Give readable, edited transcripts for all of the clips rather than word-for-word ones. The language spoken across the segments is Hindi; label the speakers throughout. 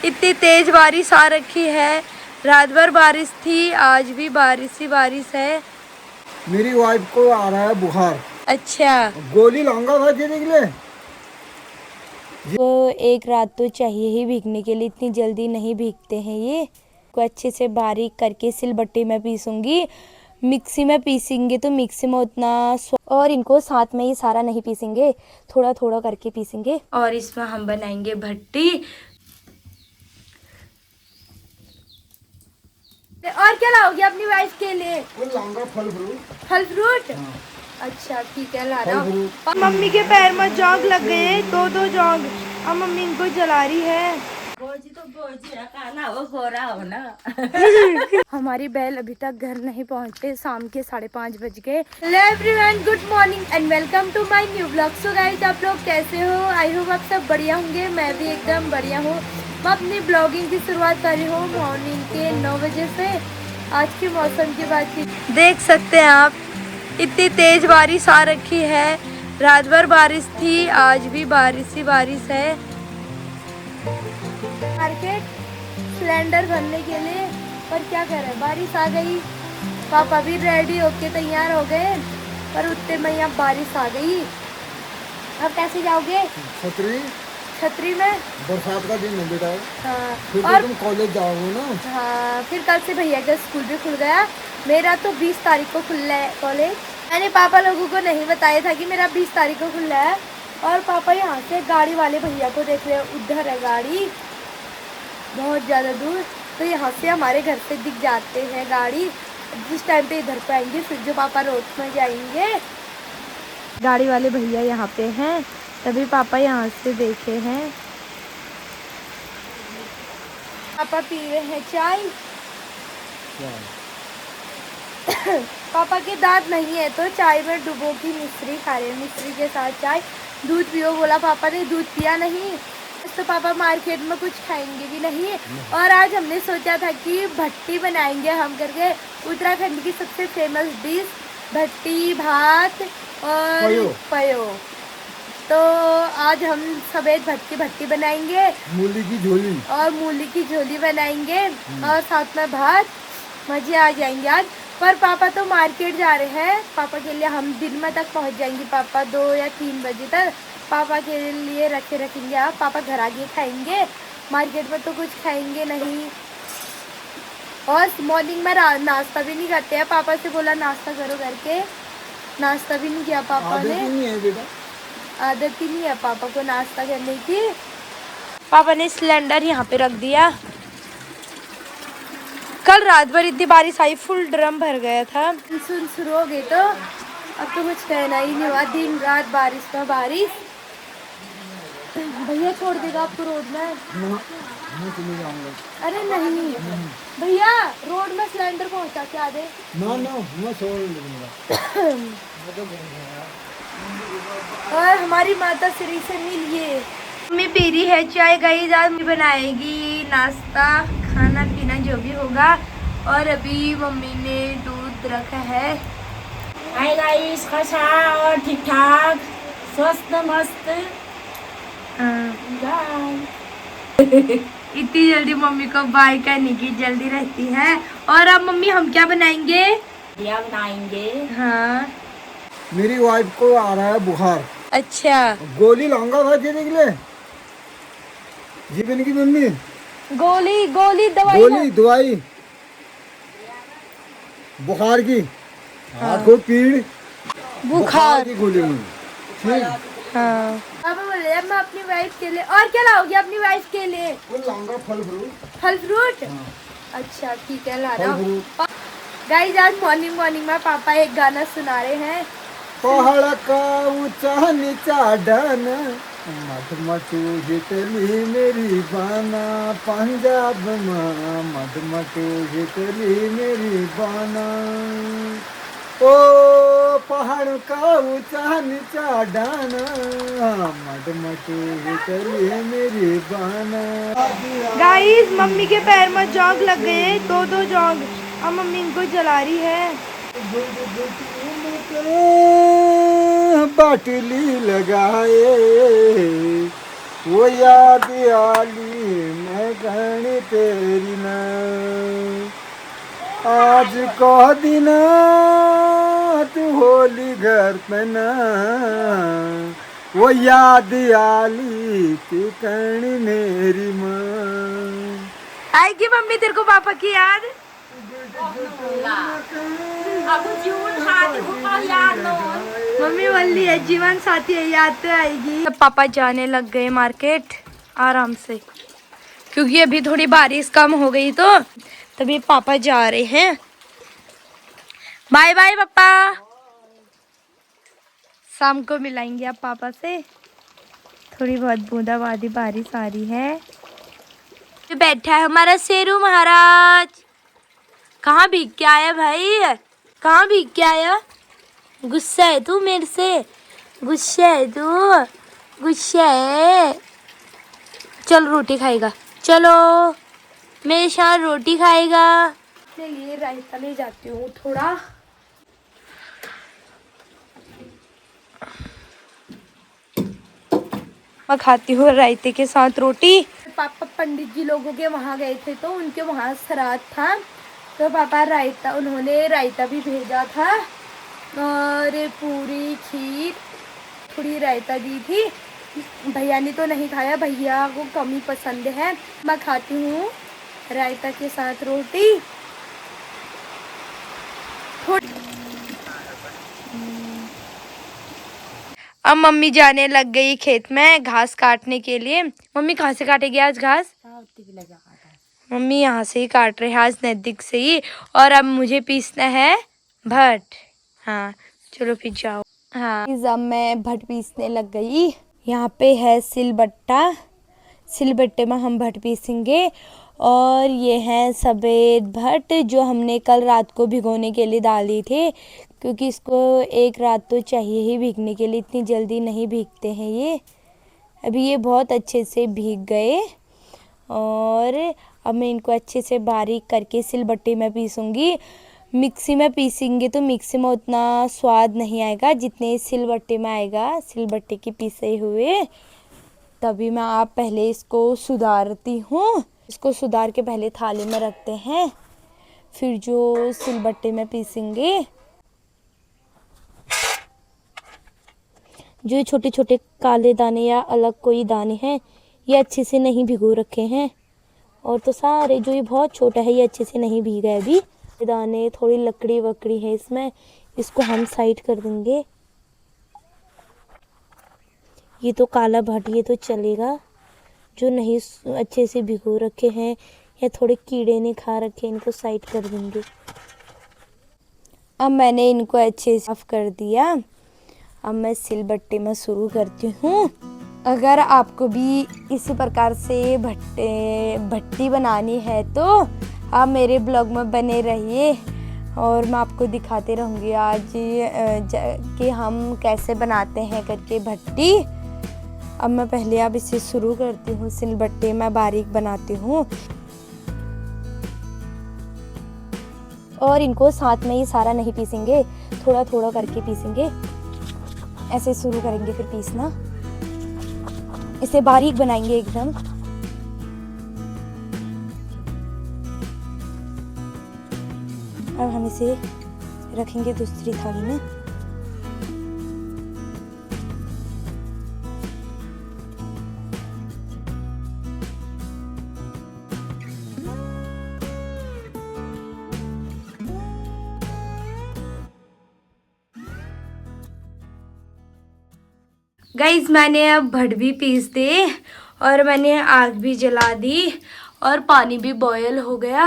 Speaker 1: इतनी तेज बारिश आ रखी है। रात भर बारिश थी, आज भी बारिश ही बारिश है।
Speaker 2: मेरी वाइफ को आ रहा है बुखार।
Speaker 1: अच्छा,
Speaker 2: गोली लाऊंगा भाई देने के लिए।
Speaker 1: वो एक रात तो चाहिए ही भीगने के लिए, इतनी जल्दी नहीं भीगते हैं ये। को अच्छे से बारीक करके सिलबट्टे में पीसूंगी। मिक्सी में पीसेंगे तो मिक्सी में उतना और इनको साथ में ही सारा नहीं पीसेंगे, थोड़ा थोड़ा करके पीसेंगे। और इसमें हम बनाएंगे भट्टी। और क्या लाओगे अपनी वाइफ के लिए?
Speaker 2: फल लाऊंगा, फल फ्रूट।
Speaker 1: फल फ्रूट? अच्छा ठीक है, ला रहा हूँ। मम्मी के पैर में जॉग लग गए हैं, दो जॉग। अब मम्मी इनको जला रही है।
Speaker 3: बोझी तो बोझी रखा वो गोरा हो ना।
Speaker 1: हमारी बैल अभी तक घर नहीं पहुंचे, शाम के 5:30 बज गए। Hello everyone, good morning and welcome to my new blog. So guys, आप लोग कैसे हो? आई होप आप सब बढ़िया होंगे। मैं भी एकदम बढ़िया हूँ। मैं अपनी ब्लॉगिंग की शुरुआत कर रही हूँ मॉर्निंग के 9 बजे से। आज के मौसम की बात देख सकते हैं आप, इतनी तेज बारिश आ रखी है। रात भर बारिश थी, आज भी बारिश ही बारिश है। मार्केट सिलेंडर भरने के लिए, पर क्या करें, बारिश आ गई। पापा भी रेडी होके तैयार हो गए, पर उतने में यहाँ बारिश आ गई। अब कैसे जाओगे? छतरी में?
Speaker 2: बरसात का दिन है बेटा।
Speaker 1: हाँ,
Speaker 2: फिर
Speaker 1: और
Speaker 2: तुम कॉलेज जाओगे ना।
Speaker 1: हाँ, फिर कल से भैया का स्कूल भी खुल गया। मेरा तो 20 तारीख को खुल रहा है कॉलेज। मैंने पापा लोगों को नहीं बताया था कि मेरा 20 तारीख को खुल रहा है। और पापा यहाँ से गाड़ी वाले भैया को देख रहे हैं, उधर है गाड़ी बहुत ज़्यादा दूर। तो यहाँ से हमारे घर से दिख जाते हैं गाड़ी। जिस टाइम पे इधर पे आएंगे, फिर जो पापा रोड में जाएंगे। गाड़ी वाले भैया यहाँ पे हैं, तभी पापा यहाँ से देखे हैं। पापा पी रहे हैं चाय। पापा के दांत नहीं है तो चाय में डुबो की मिश्री खा रहे हैं, मिश्री के साथ चाय। दूध पियो बोला पापा ने, दूध पिया नहीं। तो पापा मार्केट में कुछ खाएंगे भी नहीं। और आज हमने सोचा था कि भट्टी बनाएंगे हम करके, उत्तराखंड की सबसे फेमस डिश भट्टी भात और पयो। तो आज हम सफेद भट्टी बनाएंगे,
Speaker 2: मूली की झोली
Speaker 1: और मूली की झोली बनाएंगे, और साथ में भात। मजे आ जाएंगे आज। पर पापा तो मार्केट जा रहे हैं, पापा के लिए हम दिन में तक पहुंच जाएंगे। पापा 2 या 3 बजे तक पापा के लिए रखेंगे। आप पापा घर आके खाएंगे, मार्केट में तो कुछ खाएंगे नहीं। और मॉर्निंग में नाश्ता भी नहीं करते हैं। पापा से बोला नाश्ता करो करके, नाश्ता भी नहीं किया पापा ने। आदत ही नहीं है पापा को नाश्ता करने की। पापा ने सिलेंडर यहाँ पे रख दिया। कल रात भर इतनी बारिश आई, फुल ड्रम भर गया था। मानसून शुरू हो गई तो अब तो कुछ कहना ही नहीं हुआ, दिन रात बारिश का बारिश। भैया छोड़ देगा आपको रोड में?
Speaker 2: मैं चले जाऊंगा।
Speaker 1: अरे नहीं भैया, रोड में सिलेंडर पहुंचा के आ दे।
Speaker 2: ना मैं छोड़ दूंगा।
Speaker 1: और हमारी माता श्री से मिलिए। मम्मी पी रही है चाय। गई आज मम्मी बनाएगी नाश्ता, खाना पीना जो भी होगा। और अभी मम्मी ने दूध रखा है।
Speaker 3: हाय गाइस, कैसा और ठीक ठाक, स्वस्थ मस्त।
Speaker 1: इतनी जल्दी मम्मी को बाय करने की जल्दी रहती है। और अब मम्मी हम क्या बनाएंगे?
Speaker 3: दिया बनाएंगे।
Speaker 1: हाँ,
Speaker 2: मेरी वाइफ को आ रहा है बुखार।
Speaker 1: अच्छा,
Speaker 2: गोली लाऊंगा भाई देने के लिए। जीवन की मम्मी,
Speaker 1: गोली दवाई
Speaker 2: गोली दवाई बुखार की। हाथ को पीड़
Speaker 1: बुखार
Speaker 2: की गोली में। ठीक।
Speaker 1: हाँ, पापा बोले मैं अपनी वाइफ के लिए। और क्या लाओगे अपनी वाइफ के लिए?
Speaker 2: फल लाऊंगा, फल फ्रूट।
Speaker 1: फल फ्रूट? अच्छा ठीक है, ला रहा हूँ। गाइस, आज मॉर्निंग में पापा एक गाना सुना रहे हैं।
Speaker 2: पहाड़ का ऊंचा नीचा डाना, मधमटू हितली मेरी बाना, पंजाब में मधमटू हितली मेरी बाना। ओ पहाड़ का ऊंचा नीचा डाना, मधमटू हितली मेरी बाना।
Speaker 1: गाइस, मम्मी के पैर में जॉग लग गए हैं, दो जॉग। अब मम्मी इनको जला रही है।
Speaker 2: बाटली लगाए वो याद आली मैं कहनी तेरी ना, आज को दिन तू होली घर पे ना, वो याद आली तू कहनी मेरी माँ।
Speaker 1: आएगी मम्मी तेरे को पापा की याद?
Speaker 3: अब जीवन साथी को याद नो
Speaker 1: मम्मी बोली है जीवन साथी है, याद तो आएगी। अब पापा जाने लग गए मार्केट आराम से, क्योंकि अभी थोड़ी बारिश कम हो गई तो तभी पापा जा रहे हैं। बाय बाय पापा, शाम को मिलाएंगे आप पापा से। थोड़ी बहुत बूंदाबांदी बारिश आ रही है। तो बैठा है हमारा शेरू महाराज। कहाँ भीग के आया भाई, कहाँ भीग के आया? गुस्सा है तू मेरे से? गुस्सा है तू? गुस्सा है? चल रोटी खाएगा, चलो मेरे साथ रोटी खाएगा। ये रायता ले जाती हूँ थोड़ा। मैं खाती हूँ रायते के साथ रोटी। पापा पंडित जी लोगों के वहाँ गए थे तो उनके वहाँ श्राद्ध था, तो पापा रायता, उन्होंने रायता भी भेजा था और पूरी खीर थोड़ी रायता दी थी। भैया ने तो नहीं खाया, भैया को कम ही पसंद है। मैं खाती हूँ रायता के साथ रोटी। अब मम्मी जाने लग गई खेत में घास काटने के लिए। मम्मी कहाँ से काटेगी आज घास? मम्मी यहाँ से ही काट रहे हैं आज, नजदीक से ही। और अब मुझे पीसना है भट। हाँ चलो फिर जाओ। हाँ अब मैं भट पीसने लग गई। यहाँ पे है सिलबट्टा, सिलबट्टे में हम भट पीसेंगे। और ये है सफ़ेद भट जो हमने कल रात को भिगोने के लिए डाली थी, क्योंकि इसको एक रात तो चाहिए ही भीगने के लिए, इतनी जल्दी नहीं भीगते हैं ये। अभी ये बहुत अच्छे से भीग गए और अब मैं इनको अच्छे से बारीक करके सिलबट्टे में पीसूँगी। मिक्सी में पीसेंगे तो मिक्सी में उतना स्वाद नहीं आएगा जितने सिलबट्टे में आएगा, सिलबट्टे के पीसे हुए। तभी मैं आप पहले इसको सुधारती हूँ। इसको सुधार के पहले थाली में रखते हैं, फिर जो सिलबट्टे में पीसेंगे। जो छोटे छोटे काले दाने या अलग कोई दाने हैं ये अच्छे से नहीं भिगो रखे हैं, और तो सारे जो ये बहुत छोटा है ये अच्छे से नहीं भीगा है अभी। दाने थोड़ी लकड़ी वकड़ी है इसमें, इसको हम साइड कर देंगे। ये तो काला भट, ये तो चलेगा। जो नहीं अच्छे से भिगो रखे हैं या थोड़े कीड़े ने खा रखे हैं इनको साइड कर देंगे। अब मैंने इनको अच्छे से साफ कर दिया। अब मैं सिलबट्टे में शुरू करती हूँ। अगर आपको भी इसी प्रकार से भट्टी बनानी है तो आप मेरे ब्लॉग में बने रहिए और मैं आपको दिखाते रहूँगी आज कि हम कैसे बनाते हैं करके भट्टी। अब मैं पहले अब इसे शुरू करती हूँ, सिलबट्टे में बारीक बनाती हूँ और इनको साथ में ही सारा नहीं पीसेंगे, थोड़ा थोड़ा करके पीसेंगे। ऐसे शुरू करेंगे फिर पीसना, इसे बारीक बनाएंगे एकदम। अब हम इसे रखेंगे दूसरी थाली में। गाइज मैंने अब भट भी पीस दे और मैंने आग भी जला दी और पानी भी बॉयल हो गया।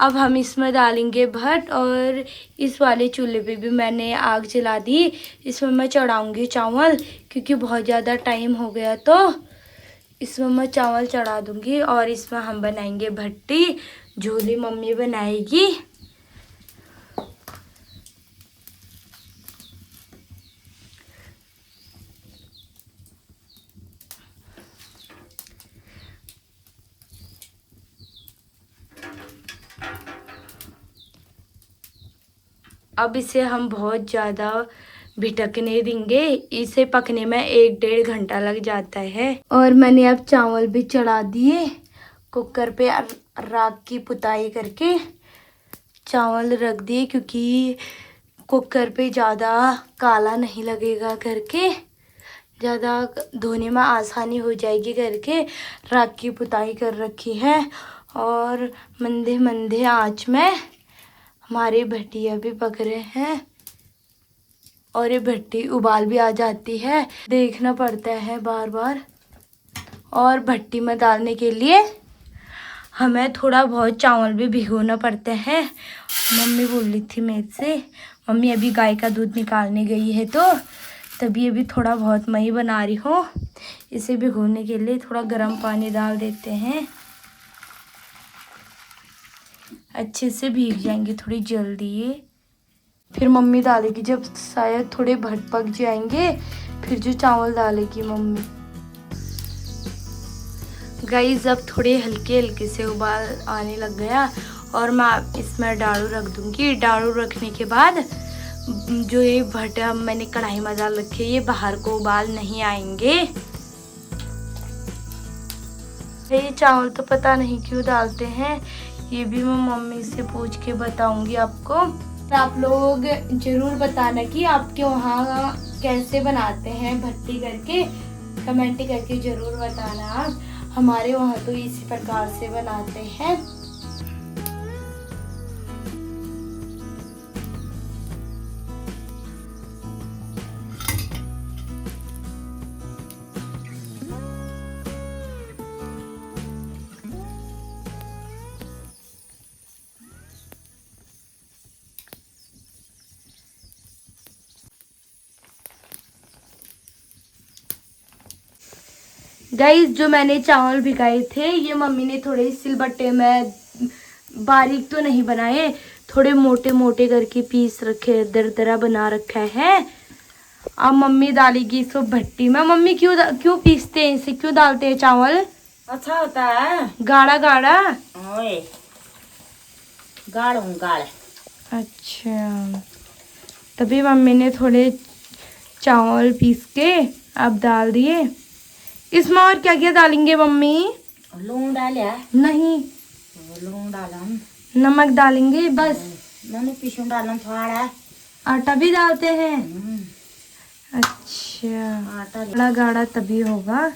Speaker 1: अब हम इसमें डालेंगे भट और इस वाले चूल्हे पे भी मैंने आग जला दी। इसमें मैं चढ़ाऊंगी चावल, क्योंकि बहुत ज़्यादा टाइम हो गया तो इसमें मैं चावल चढ़ा दूंगी और इसमें हम बनाएंगे भट्टी, झोली मम्मी बनाएगी। अब इसे हम बहुत ज़्यादा भिटकने देंगे। इसे पकने में 1-1.5 घंटा लग जाता है। और मैंने अब चावल भी चढ़ा दिए कुकर पे, राख की पुताई करके चावल रख दिए, क्योंकि कुकर पे ज़्यादा काला नहीं लगेगा करके, ज़्यादा धोने में आसानी हो जाएगी करके राख की पुताई कर रखी है। और मंदे मंदे आँच में हमारी भट्टियाँ भी पक रहे हैं और ये भट्टी उबाल भी आ जाती है, देखना पड़ता है बार बार। और भट्टी में डालने के लिए हमें थोड़ा बहुत चावल भी भिगोना पड़ता है। मम्मी बोल रही थी मेरे से, मम्मी अभी गाय का दूध निकालने गई है तो तभी अभी थोड़ा बहुत मैं ही बना रही हूँ। इसे भिगोने के लिए थोड़ा गर्म पानी डाल देते हैं, अच्छे से भीग जाएंगे थोड़ी जल्दी ये। फिर मम्मी डालेगी जब शायद थोड़े भट पक जाएंगे, फिर जो चावल डालेगी मम्मी। गाइस अब थोड़े हल्के हल्के से उबाल आने लग गया और मैं इसमें डालू रख दूंगी। डालू रखने के बाद जो ये भट मैंने कढ़ाई में डाल रखे, ये बाहर को उबाल नहीं आएंगे। ये चावल तो पता नहीं क्यों डालते हैं, ये भी मैं मम्मी से पूछ के बताऊंगी आपको। आप लोग जरूर बताना कि आपके वहाँ कैसे बनाते हैं भट्टी करके, कमेंट करके जरूर बताना आप। हमारे वहाँ तो इसी प्रकार से बनाते हैं। गाइस जो मैंने चावल भिगाए थे ये मम्मी ने थोड़े सिलबट्टे में बारीक तो नहीं बनाए, थोड़े मोटे मोटे करके पीस रखे, दरदरा बना रखा है। अब मम्मी डालेगी इसको भट्टी में। मम्मी क्यों पीसते हैं इसे, क्यों डालते हैं चावल?
Speaker 3: अच्छा होता है,
Speaker 1: गाढ़ा गाढ़ा।
Speaker 3: ओए गाढ़ गाढ़।
Speaker 1: अच्छा, तभी मम्मी ने थोड़े चावल पीस के अब डाल दिए। इसमें और क्या क्या डालेंगे मम्मी?
Speaker 3: लून डाले?
Speaker 1: नहीं,
Speaker 3: लून डाला,
Speaker 1: नमक डालेंगे बस।
Speaker 3: मैंने पीछे डाला थोड़ा।
Speaker 1: आटा भी डालते हैं? अच्छा,
Speaker 3: आटा
Speaker 1: गाढ़ा गाढ़ा तभी होगा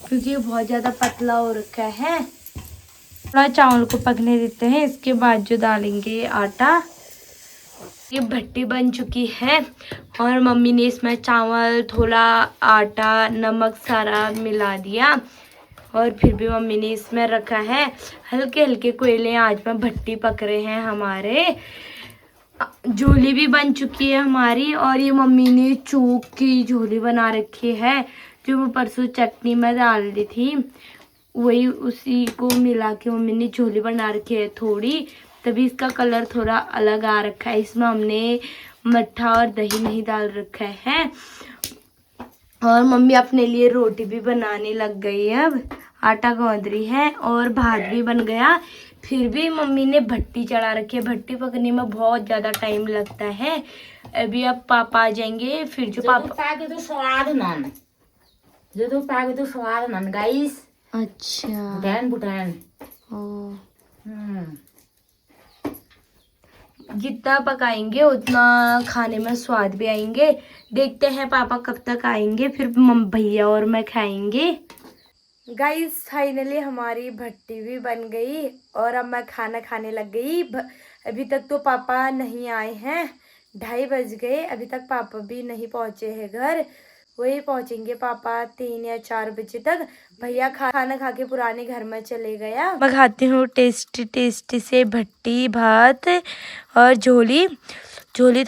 Speaker 1: क्योंकि ये बहुत ज्यादा पतला हो रखा है। थोड़ा चावल को पकने देते हैं, इसके बाद जो डालेंगे आटा। ये भट्टी बन चुकी है और मम्मी ने इसमें चावल, थोड़ा आटा, नमक सारा मिला दिया और फिर भी मम्मी ने इसमें रखा है। हल्के हल्के कोयले आंच में भट्टी पक रहे हैं हमारे। झोली भी बन चुकी है हमारी और ये मम्मी ने चूक की झोली बना रखी है जो मैं परसों चटनी में डाल दी थी, वही उसी को मिला के मम्मी ने झोली बना रखी है थोड़ी, तभी इसका कलर थोड़ा अलग आ रखा है। इसमें हमने मट्ठा और दही नहीं डाल रखा है। और मम्मी अपने लिए रोटी भी बनाने लग गई है, अब आटा गूंद रही है और भात भी बन गया। फिर भी मम्मी ने भट्टी चढ़ा रखी है, भट्टी पकने में बहुत ज़्यादा टाइम लगता है। अभी अब पापा आ जाएंगे, फिर जो पापा
Speaker 3: पाके तो स्वाद नन, जो तो पाके तो स्वाद नन गाइस।
Speaker 1: अच्छा
Speaker 3: बुटान बुटान।
Speaker 1: जितना पकाएंगे उतना खाने में स्वाद भी आएंगे। देखते हैं पापा कब तक आएंगे, फिर भैया और मैं खाएंगे। गाइस फाइनली हमारी भट्टी भी बन गई और अब मैं खाना खाने लग गई। अभी तक तो पापा नहीं आए हैं, 2:30 बज गए, अभी तक पापा भी नहीं पहुंचे हैं घर। वही पहुंचेंगे पापा 3 या 4 बजे तक। भैया खाना खा के पुराने घर में चले गया। मैं खाती हूँ टेस्टी टेस्टी से भट्टी भात और झोली। झोली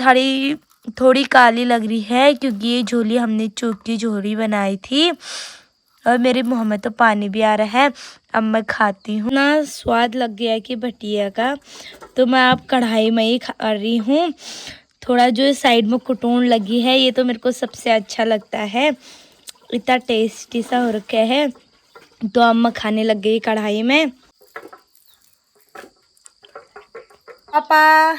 Speaker 1: थोड़ी काली लग रही है क्योंकि ये झोली हमने चूक की झोली बनाई थी और मेरे मुंह में तो पानी भी आ रहा है। अब मैं खाती हूँ ना, स्वाद लग गया कि भटिया का, तो मैं अब कढ़ाई में ही खा रही हूँ। थोड़ा जो साइड में कुटून लगी है ये तो मेरे को सबसे अच्छा लगता है, इतना टेस्टी सा हो रखा है। तो अब मैं खाने लग गई कढ़ाई में। पापा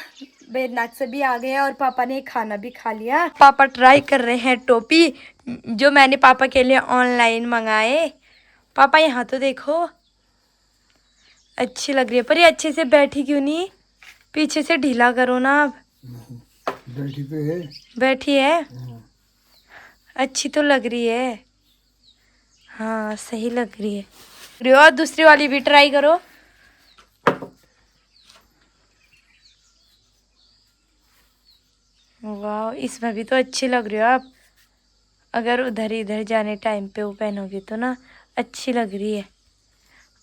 Speaker 1: बैद्यनाथ से भी आ गए और पापा ने खाना भी खा लिया। पापा ट्राई कर रहे हैं टोपी जो मैंने पापा के लिए ऑनलाइन मंगाए। पापा यहाँ तो देखो, अच्छी लग रही है, पर ये अच्छे से बैठी क्यों नहीं? पीछे से ढीला करो ना आप।
Speaker 2: बैठी पे है।
Speaker 1: बैठी है,
Speaker 2: हाँ।
Speaker 1: अच्छी तो लग रही है। हाँ सही लग रही है। और दूसरी वाली भी ट्राई करो। वाह, इसमें भी तो अच्छी लग रही हो आप। अगर उधर इधर जाने टाइम पे वो पहनोगे तो ना अच्छी लग रही है।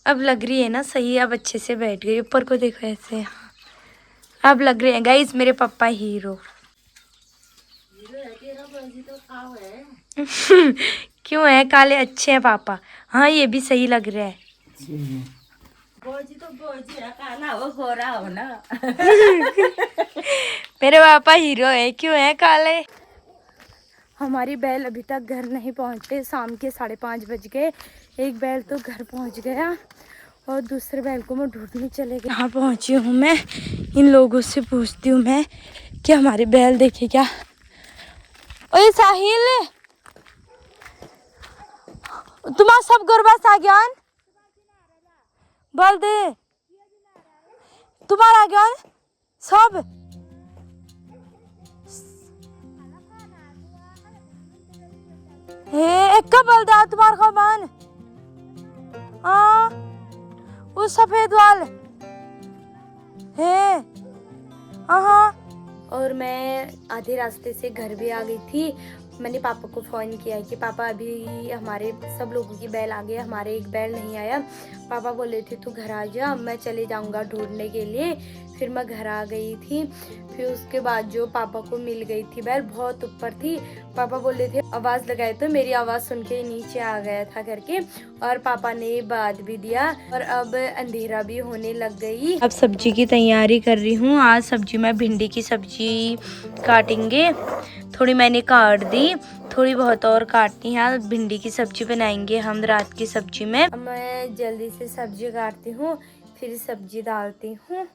Speaker 1: अब लग रही है ना सही, अब अच्छे से बैठ गई। ऊपर को देखो ऐसे, हाँ अब लग रहे हैं गाइस मेरे पापा हीरो। क्यों है, काले अच्छे हैं पापा। हाँ ये भी सही लग रहा है।
Speaker 3: बोजी तो बोजी है, काला वो गोरा हो ना।
Speaker 1: मेरे पापा हीरो है, क्यों है काले। हमारी बैल अभी तक घर नहीं पहुंचे, शाम के 5:30 बज गए। एक बैल तो घर पहुंच गया और दूसरे बैल को मैं ढूंढने चले गई। यहाँ पहुंची हूँ मैं, इन लोगों से पूछती हूँ मैं कि हमारी बैल देखे क्या। ओए साहिल, तुम्हारा सब गरबा आ गया बोल दे, तुम्हारा आ गया सब। हे एक का बल दा तुम्हारा खबान वो सफेद वाल है। और मैं आधे रास्ते से घर भी आ गई थी। मैंने पापा को फ़ोन किया कि पापा अभी हमारे सब लोगों की बैल आ गई, हमारे एक बैल नहीं आया। पापा बोले थे तू घर आ जा, मैं चले जाऊंगा ढूंढने के लिए। फिर मैं घर आ गई थी। फिर उसके बाद जो पापा को मिल गई थी बैल, बहुत ऊपर थी। पापा बोले थे आवाज़ लगाए तो मेरी आवाज़ सुन के नीचे आ गया था करके, और पापा ने बात भी दिया। और अब अंधेरा भी होने लग गई। अब सब्जी की तैयारी कर रही हूँ। आज सब्जी में भिंडी की सब्जी काटेंगे। थोड़ी मैंने काट दी, थोड़ी बहुत और काटनी है। भिंडी की सब्जी बनाएंगे हम रात की सब्जी में। मैं जल्दी से सब्जी काटती हूँ, फिर सब्जी डालती हूँ।